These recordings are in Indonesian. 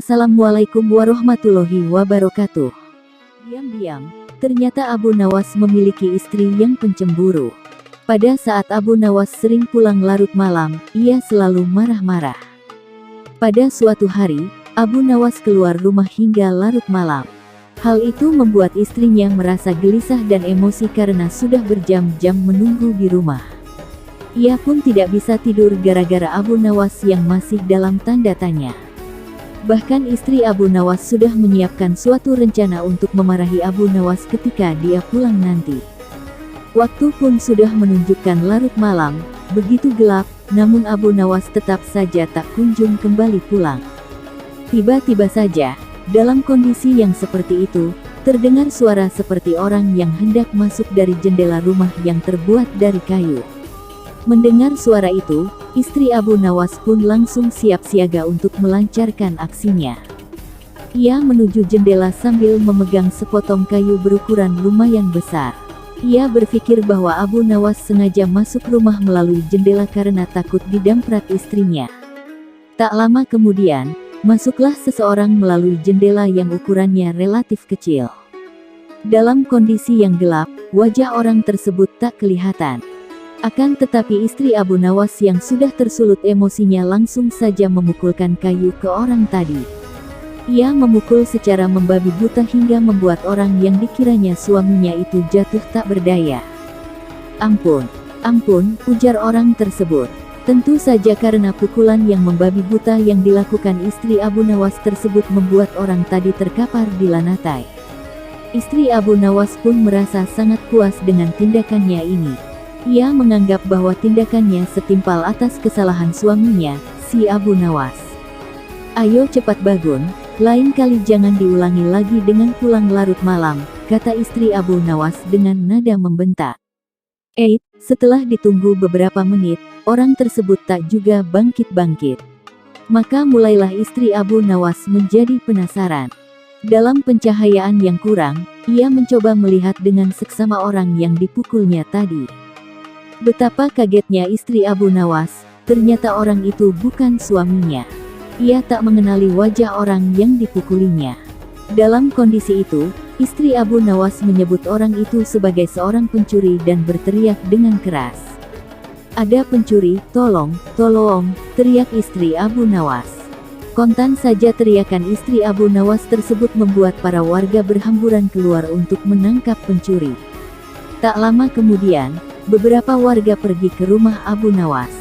Assalamualaikum warahmatullahi wabarakatuh. Diam-diam, ternyata Abu Nawas memiliki istri yang pencemburu. Pada saat Abu Nawas sering pulang larut malam, ia selalu marah-marah. Pada suatu hari, Abu Nawas keluar rumah hingga larut malam. Hal itu membuat istrinya merasa gelisah dan emosi karena sudah berjam-jam menunggu di rumah. Ia pun tidak bisa tidur gara-gara Abu Nawas yang masih dalam tanda tanya. Bahkan istri Abu Nawas sudah menyiapkan suatu rencana untuk memarahi Abu Nawas ketika dia pulang nanti. Waktu pun sudah menunjukkan larut malam, begitu gelap, namun Abu Nawas tetap saja tak kunjung kembali pulang. Tiba-tiba saja, dalam kondisi yang seperti itu, terdengar suara seperti orang yang hendak masuk dari jendela rumah yang terbuat dari kayu. Mendengar suara itu, istri Abu Nawas pun langsung siap siaga untuk melancarkan aksinya. Ia menuju jendela sambil memegang sepotong kayu berukuran lumayan besar. Ia berpikir bahwa Abu Nawas sengaja masuk rumah melalui jendela karena takut didamprat istrinya. Tak lama kemudian, masuklah seseorang melalui jendela yang ukurannya relatif kecil. Dalam kondisi yang gelap, wajah orang tersebut tak kelihatan. Akan tetapi istri Abu Nawas yang sudah tersulut emosinya langsung saja memukulkan kayu ke orang tadi. Ia memukul secara membabi buta hingga membuat orang yang dikiranya suaminya itu jatuh tak berdaya. "Ampun, ampun," ujar orang tersebut. Tentu saja karena pukulan yang membabi buta yang dilakukan istri Abu Nawas tersebut membuat orang tadi terkapar di lantai. Istri Abu Nawas pun merasa sangat puas dengan tindakannya ini. Ia menganggap bahwa tindakannya setimpal atas kesalahan suaminya, si Abu Nawas. "Ayo cepat bangun, lain kali jangan diulangi lagi dengan pulang larut malam," kata istri Abu Nawas dengan nada membentak. Setelah ditunggu beberapa menit, orang tersebut tak juga bangkit-bangkit. Maka mulailah istri Abu Nawas menjadi penasaran. Dalam pencahayaan yang kurang, ia mencoba melihat dengan seksama orang yang dipukulnya tadi. Betapa kagetnya istri Abu Nawas, ternyata orang itu bukan suaminya. Ia tak mengenali wajah orang yang dipukulinya. Dalam kondisi itu, istri Abu Nawas menyebut orang itu sebagai seorang pencuri dan berteriak dengan keras. "Ada pencuri, tolong, tolong," teriak istri Abu Nawas. Kontan saja teriakan istri Abu Nawas tersebut membuat para warga berhamburan keluar untuk menangkap pencuri. Tak lama kemudian, beberapa warga pergi ke rumah Abu Nawas.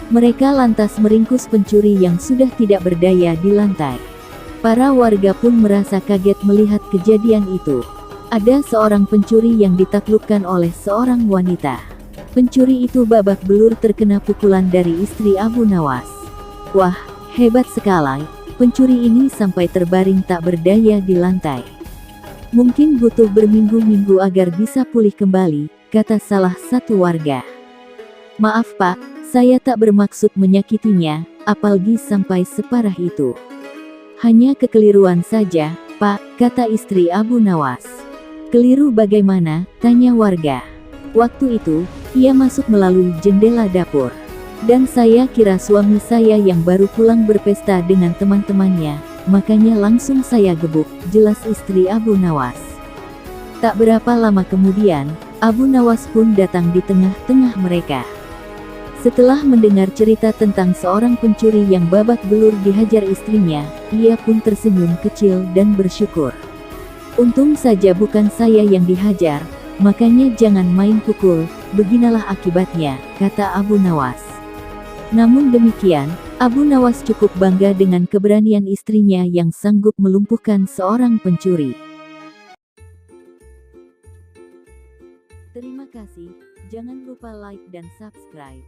Mereka lantas meringkus pencuri yang sudah tidak berdaya di lantai. Para warga pun merasa kaget melihat kejadian itu. Ada seorang pencuri yang ditaklukkan oleh seorang wanita. Pencuri itu babak belur terkena pukulan dari istri Abu Nawas. "Wah, hebat sekali, pencuri ini sampai terbaring tak berdaya di lantai. Mungkin butuh berminggu-minggu agar bisa pulih kembali," kata salah satu warga. "Maaf Pak, saya tak bermaksud menyakitinya, apalagi sampai separah itu. Hanya kekeliruan saja, Pak," kata istri Abu Nawas. "Keliru bagaimana?" tanya warga. "Waktu itu, ia masuk melalui jendela dapur. Dan saya kira suami saya yang baru pulang berpesta dengan teman-temannya, makanya langsung saya gebuk," jelas istri Abu Nawas. Tak berapa lama kemudian, Abu Nawas pun datang di tengah-tengah mereka. Setelah mendengar cerita tentang seorang pencuri yang babak belur dihajar istrinya, ia pun tersenyum kecil dan bersyukur. "Untung saja bukan saya yang dihajar, makanya jangan main pukul, beginilah akibatnya," kata Abu Nawas. Namun demikian, Abu Nawas cukup bangga dengan keberanian istrinya yang sanggup melumpuhkan seorang pencuri. Terima kasih, jangan lupa like dan subscribe.